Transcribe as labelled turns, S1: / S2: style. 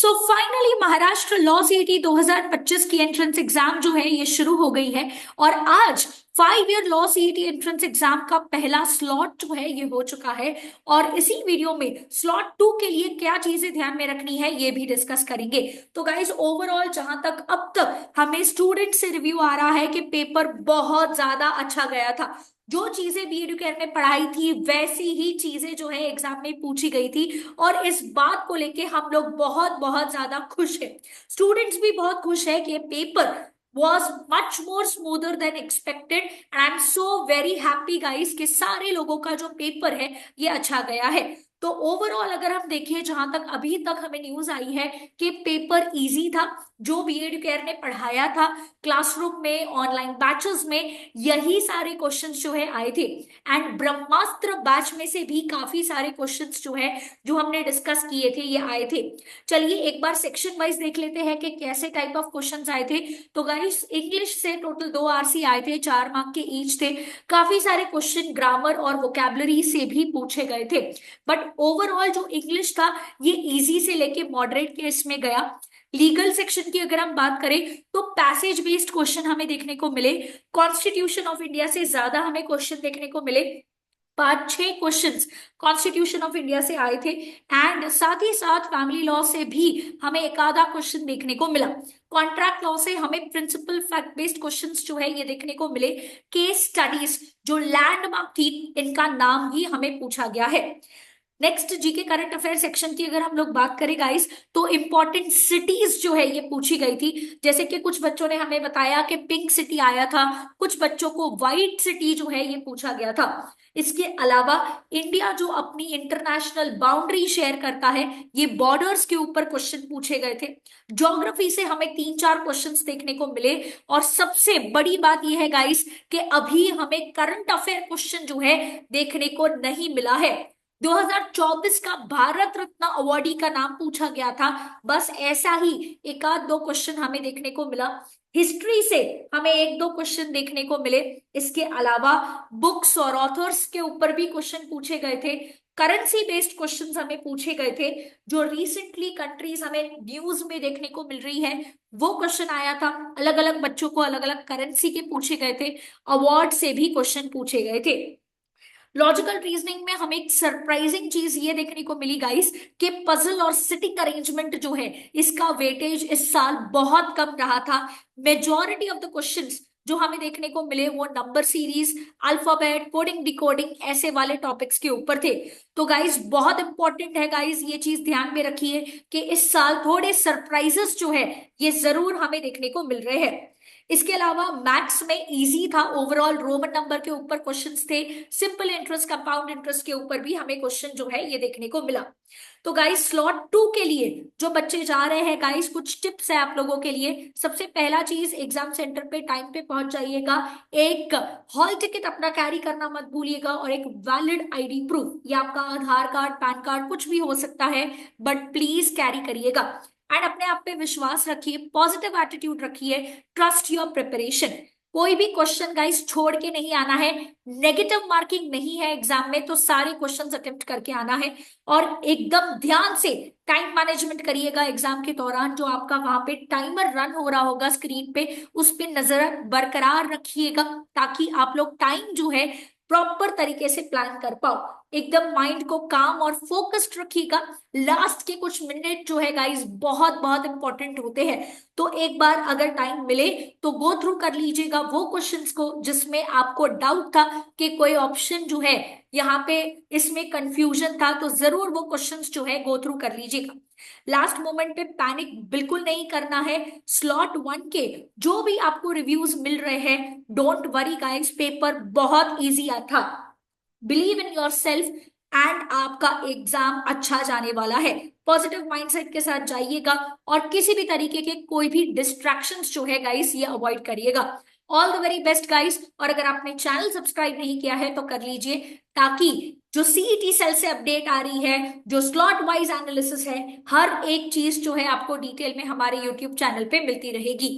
S1: So finally Maharashtra law CET 2025 की entrance exam जो है ये शुरू हो गई है। और आज 5 year law CET entrance exam का पहला स्लॉट जो है ये हो चुका है। और इसी वीडियो में स्लॉट 2 के लिए क्या चीजें ध्यान में रखनी है ये भी डिस्कस करेंगे। तो गाइस ओवरऑल जहां तक अब तक हमें स्टूडेंट से रिव्यू आ रहा है कि पेपर बहुत ज्यादा अच्छा गया था। जो चीजें बी एडुकेयर में पढ़ाई थी वैसी ही चीजें जो है एग्जाम में पूछी गई थी। और इस बात को लेके हम लोग बहुत बहुत ज्यादा खुश हैं। स्टूडेंट्स भी बहुत खुश है कि paper was much more smoother than expected and I'm so very happy guys कि सारे लोगों का जो पेपर है ये अच्छा गया है। तो ओवरऑल अगर हम देखें जहां तक अभी तक हमें न्यूज आई है कि पेपर इजी था। जो बी एडुकेयर ने पढ़ाया था क्लासरूम में ऑनलाइन बैचेस में यही सारे क्वेश्चंस जो है आए थे। एंड ब्रह्मास्त्र बैच में से भी काफी सारे क्वेश्चंस जो है जो हमने डिस्कस किए थे ये आए थे। चलिए एक बार सेक्शन वाइज देख लेते हैं कि कैसे टाइप ऑफ क्वेश्चंस आए थे। तो गाइस इंग्लिश से टोटल 2 आरसी आए थे, 4 मार्क के ईच थे। काफी सारे क्वेश्चन ग्रामर और वोकैबुलरी से भी पूछे गए थे। बट ओवरऑल जो इंग्लिश था ये इजी से लेके मॉडरेट के इसमें गया। लीगल सेक्शन की अगर हम बात करें तो पैसेज बेस्ड क्वेश्चन हमें देखने को मिले। कॉन्स्टिट्यूशन ऑफ इंडिया से ज्यादा हमें क्वेश्चन देखने को मिले। 5-6 क्वेश्चंस कॉन्स्टिट्यूशन ऑफ इंडिया से आए थे। एंड साथ ही साथ फैमिली लॉ से भी हमें एक आधा क्वेश्चन देखने को मिला। कॉन्ट्रैक्ट लॉ से हमें प्रिंसिपल फैक्ट बेस्ड क्वेश्चंस जो है ये देखने को मिले। केस स्टडीज जो लैंडमार्क थी इनका नाम ही हमें पूछा गया है। Next GK current affair section की अगर हम लोग बात करें गाइस तो इंपॉर्टेंट सिटीज जो है ये पूछी गई थी। जैसे कि कुछ बच्चों ने हमें बताया कि पिंक सिटी आया था, कुछ बच्चों को व्हाइट सिटी जो है ये पूछा गया था। इसके अलावा इंडिया जो अपनी इंटरनेशनल बाउंड्री शेयर करता है ये बॉर्डर्स के ऊपर क्वेश्चन पूछे गए थे। ज्योग्राफी से हमें 3-4 क्वेश्चंस देखने को मिले। और सबसे बड़ी बात यह है गाइस कि अभी हमें करंट अफेयर क्वेश्चन जो है देखने को नहीं मिला है। 2024 का भारत रत्न अवार्डी का नाम पूछा गया था, बस ऐसा ही एक आध दो क्वेश्चन हमें देखने को मिला। हिस्ट्री से हमें 1-2 क्वेश्चन देखने को मिले। इसके अलावा बुक्स और ऑथर्स के ऊपर भी क्वेश्चन पूछे गए थे। करेंसी बेस्ड क्वेश्चंस हमें पूछे गए थे। जो रिसेंटली कंट्रीज हमें न्यूज में देखने को मिल रही है वो क्वेश्चन आया था। अलग अलग बच्चों को अलग अलग करेंसी के पूछे गए थे। अवार्ड से भी क्वेश्चन पूछे गए थे। लॉजिकल रीजनिंग में हमें एक सरप्राइजिंग चीज ये देखने को मिली गाइस कि पजल और सिटिंग अरेंजमेंट जो है इसका वेटेज इस साल बहुत कम रहा था। मेजॉरिटी ऑफ द क्वेश्चंस जो हमें देखने को मिले वो number series, alphabet, coding, decoding ऐसे वाले टॉपिक्स के ऊपर थे। तो गाइस बहुत इंपॉर्टेंट है गाइस ये चीज ध्यान में रखिए कि इस साल थोड़े सरप्राइजेस जो है ये जरूर हमें देखने को मिल रहे हैं। इसके अलावा मैथ्स में इजी था ओवरऑल, रोमन नंबर के ऊपर क्वेश्चंस थे। सिंपल इंटरेस्ट, कंपाउंड इंटरेस्ट के ऊपर भी हमें क्वेश्चन जो है ये देखने को मिला। तो गाइस स्लॉट 2 के लिए जो बच्चे जा रहे हैं गाइस कुछ टिप्स है आप लोगों के लिए। सबसे पहला चीज एग्जाम सेंटर पे टाइम पे पहुंच जाइएगा। एक हॉल टिकट अपना कैरी करना मत भूलिएगा और एक वैलिड आईडी प्रूफ, ये आपका आधार कार्ड, पैन कार्ड कुछ भी हो सकता है बट प्लीज कैरी करिएगा। एंड अपने आप पे विश्वास रखिए, पॉजिटिव एटीट्यूड रखिए, ट्रस्ट योर प्रिपरेशन। कोई भी क्वेश्चन गाइस छोड़ के नहीं आना है। नेगेटिव मार्किंग नहीं है एग्जाम में, तो सारे क्वेश्चंस अटेम्प्ट करके आना है। और एकदम ध्यान से टाइम मैनेजमेंट करिएगा एग्जाम के दौरान। जो आपका वहां पे टाइमर रन हो रहा होगा स्क्रीन पे उस पे नजर बरकरार रखिएगा ताकि आप लोग टाइम जो है प्रॉपर तरीके से प्लान कर पाओ। एकदम माइंड को काम और फोकस्ड रखिएगा। लास्ट के कुछ मिनट जो है गाइस बहुत बहुत इंपॉर्टेंट होते हैं। तो एक बार अगर टाइम मिले तो गो थ्रू कर लीजिएगा वो क्वेश्चंस को जिसमें आपको डाउट था कि कोई ऑप्शन जो है यहाँ पे इसमें कंफ्यूजन था, तो जरूर वो क्वेश्चंस जो है गो थ्रू कर लीजिएगा। लास्ट मोमेंट पे पैनिक बिल्कुल नहीं करना है। स्लॉट 1 के जो भी आपको रिव्यूज मिल रहे हैं डोंट वरी गाइस, पेपर बहुत इजी था। Believe in your self and आपका एग्जाम अच्छा जाने वाला है। पॉजिटिव माइंडसेट के साथ जाइएगा और किसी भी तरीके के कोई भी डिस्ट्रैक्शंस जो है गाइस ये अवॉइड करिएगा। All the very best guys. और अगर आपने चैनल सब्सक्राइब नहीं किया है तो कर लीजिए ताकि जो सीईटी सेल से अपडेट आ रही है, जो स्लॉट वाइज एनालिसिस है, हर एक चीज जो है आपको डिटेल में हमारे यूट्यूब चैनल पे मिलती रहेगी।